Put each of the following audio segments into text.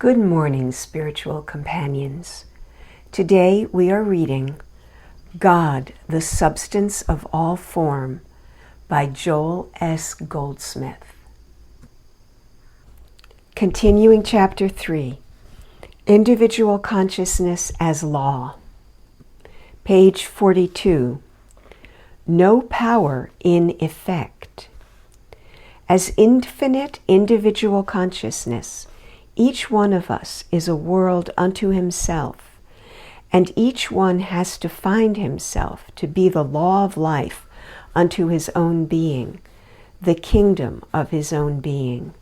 Good morning, spiritual companions. Today we are reading God, the Substance of All Form by Joel S. Goldsmith. Continuing Chapter 3, Individual Consciousness as Law. Page 42. No power in effect. As infinite individual consciousness, each one of us is a world unto himself, and each one has to find himself to be the law of life unto his own being, the kingdom of his own being.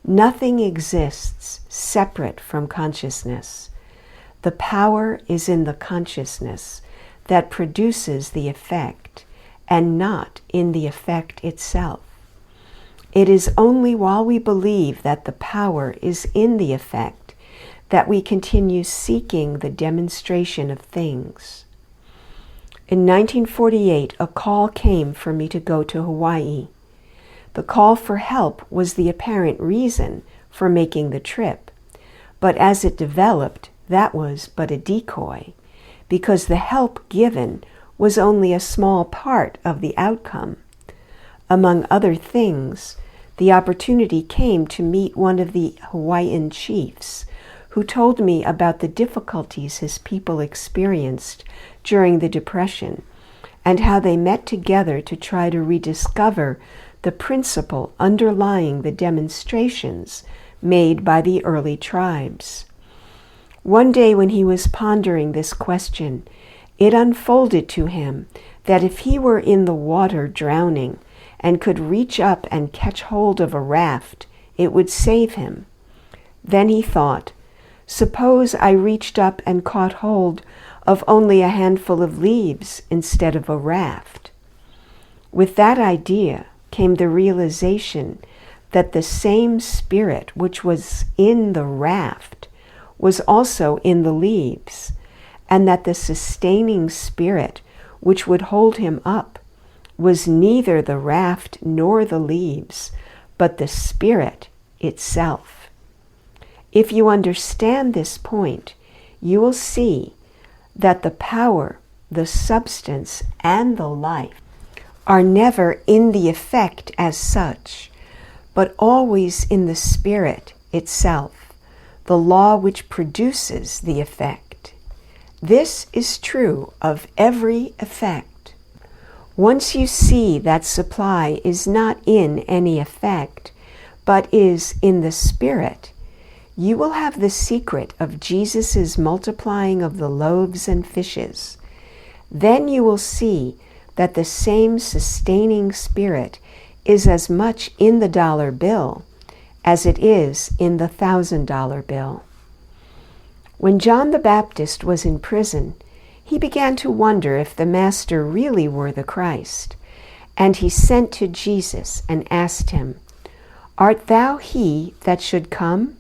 Nothing exists separate from consciousness. The power is in the consciousness that produces the effect, and not in the effect itself. It is only while we believe that the power is in the effect that we continue seeking the demonstration of things. In 1948, a call came for me to go to Hawaii. The call for help was the apparent reason for making the trip, but as it developed, that was but a decoy, because the help given was only a small part of the outcome. Among other things, the opportunity came to meet one of the Hawaiian chiefs, who told me about the difficulties his people experienced during the Depression, and how they met together to try to rediscover the principle underlying the demonstrations made by the early tribes. One day when he was pondering this question, it unfolded to him that if he were in the water drowning and could reach up and catch hold of a raft, it would save him. Then he thought, suppose I reached up and caught hold of only a handful of leaves instead of a raft. With that idea came the realization that the same spirit which was in the raft was also in the leaves, and that the sustaining spirit which would hold him up was neither the raft nor the leaves, but the spirit itself. If you understand this point, you will see that the power, the substance, and the life are never in the effect as such, but always in the spirit itself, the law which produces the effect. This is true of every effect. Once you see that supply is not in any effect, but is in the spirit, you will have the secret of Jesus' multiplying of the loaves and fishes. Then you will see that the same sustaining spirit is as much in the dollar bill as it is in the $1,000 bill. When John the Baptist was in prison, he began to wonder if the Master really were the Christ, and he sent to Jesus and asked him, "Art thou he that should come?"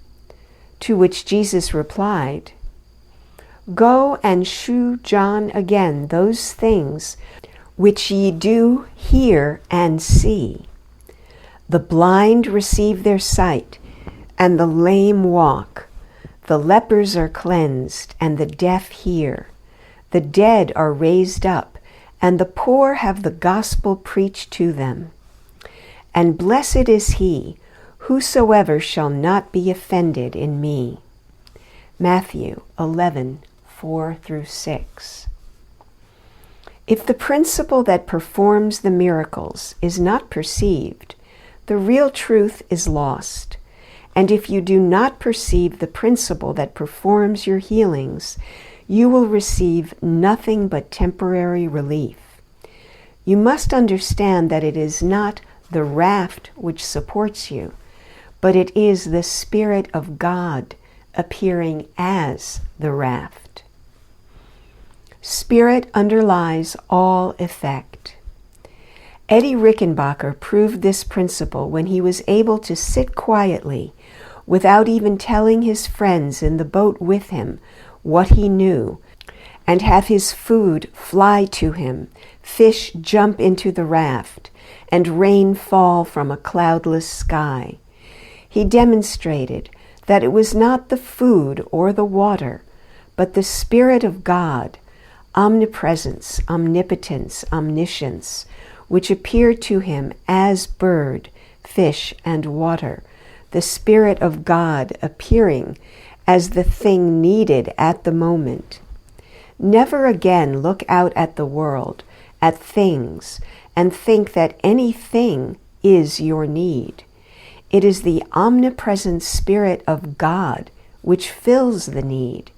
To which Jesus replied, "Go and shew John again those things which ye do hear and see. The blind receive their sight, and the lame walk. The lepers are cleansed, and the deaf hear. The dead are raised up, and the poor have the gospel preached to them. And blessed is he whosoever shall not be offended in me." Matthew 11:4-6. If the principle that performs the miracles is not perceived, the real truth is lost. And if you do not perceive the principle that performs your healings, you will receive nothing but temporary relief. You must understand that it is not the raft which supports you, but it is the Spirit of God appearing as the raft. Spirit underlies all effect. Eddie Rickenbacker proved this principle when he was able to sit quietly, without even telling his friends in the boat with him what he knew, and have his food fly to him, fish jump into the raft, and rain fall from a cloudless sky. He demonstrated that it was not the food or the water, but the Spirit of God, omnipresence, omnipotence, omniscience, which appeared to him as bird, fish, and water, the Spirit of God appearing as the thing needed at the moment. Never again look out at the world, at things, and think that anything is your need. It is the omnipresent Spirit of God which fills the need,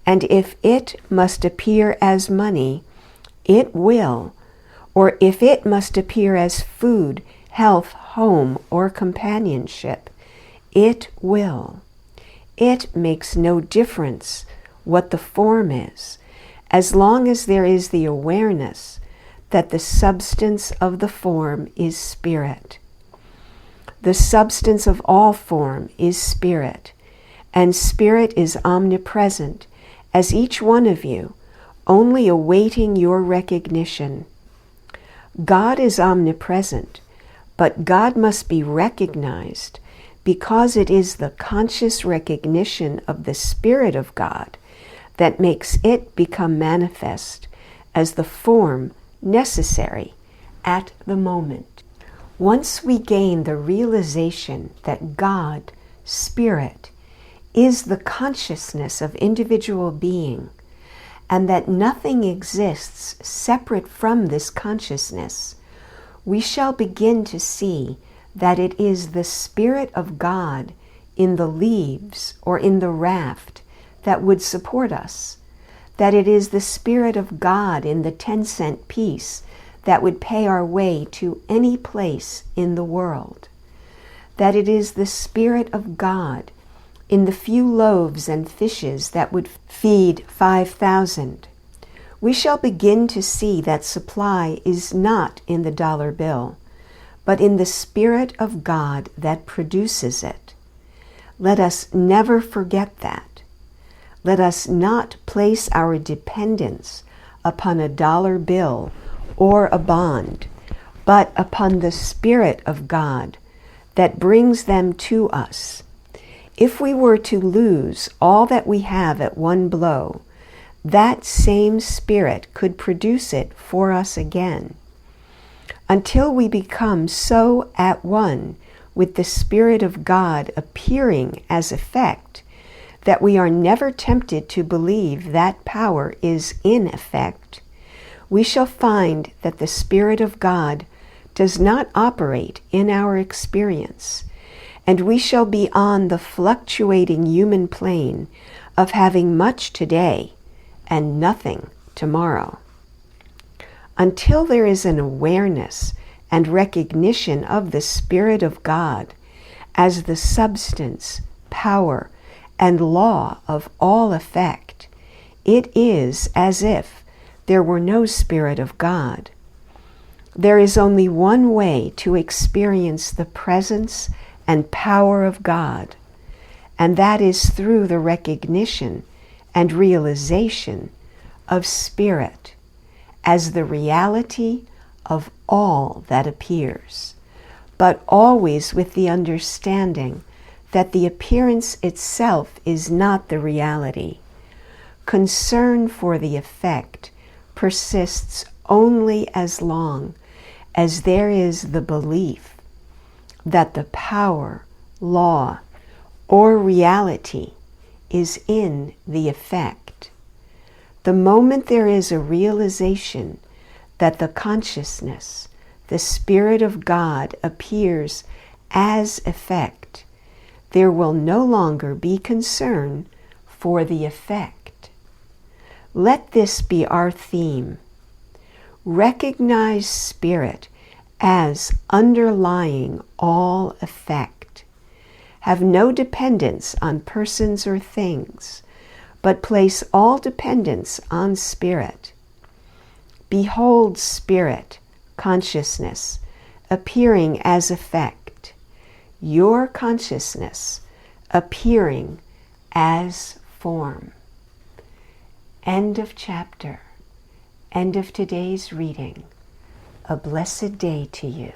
and if it must appear as money, it will, or if it must appear as food, health, home, or companionship, it will. It makes no difference what the form is, as long as there is the awareness that the substance of the form is spirit. The substance of all form is spirit, and spirit is omnipresent, as each one of you, only awaiting your recognition. God is omnipresent, but God must be recognized because it is the conscious recognition of the Spirit of God that makes it become manifest as the form necessary at the moment. Once we gain the realization that God, Spirit, is the consciousness of individual being, and that nothing exists separate from this consciousness, we shall begin to see that it is the Spirit of God in the leaves or in the raft that would support us, that it is the Spirit of God in the 10-cent piece that would pay our way to any place in the world, that it is the Spirit of God in the few loaves and fishes that would feed 5,000. We shall begin to see that supply is not in the dollar bill, but in the Spirit of God that produces it. Let us never forget that. Let us not place our dependence upon a dollar bill or a bond, but upon the Spirit of God that brings them to us. If we were to lose all that we have at one blow, that same Spirit could produce it for us again. Until we become so at one with the Spirit of God appearing as effect, that we are never tempted to believe that power is in effect, we shall find that the Spirit of God does not operate in our experience, and we shall be on the fluctuating human plane of having much today and nothing tomorrow. Until there is an awareness and recognition of the Spirit of God as the substance, power, and law of all effect, it is as if there were no Spirit of God. There is only one way to experience the presence and power of God, and that is through the recognition and realization of Spirit as the reality of all that appears, but always with the understanding that the appearance itself is not the reality. Concern for the effect persists only as long as there is the belief that the power, law, or reality is in the effect. The moment there is a realization that the consciousness, the Spirit of God appears as effect, there will no longer be concern for the effect. Let this be our theme. Recognize Spirit as underlying all effect. Have no dependence on persons or things, but place all dependence on Spirit. Behold Spirit, consciousness, appearing as effect, your consciousness appearing as form. End of chapter. End of today's reading. A blessed day to you.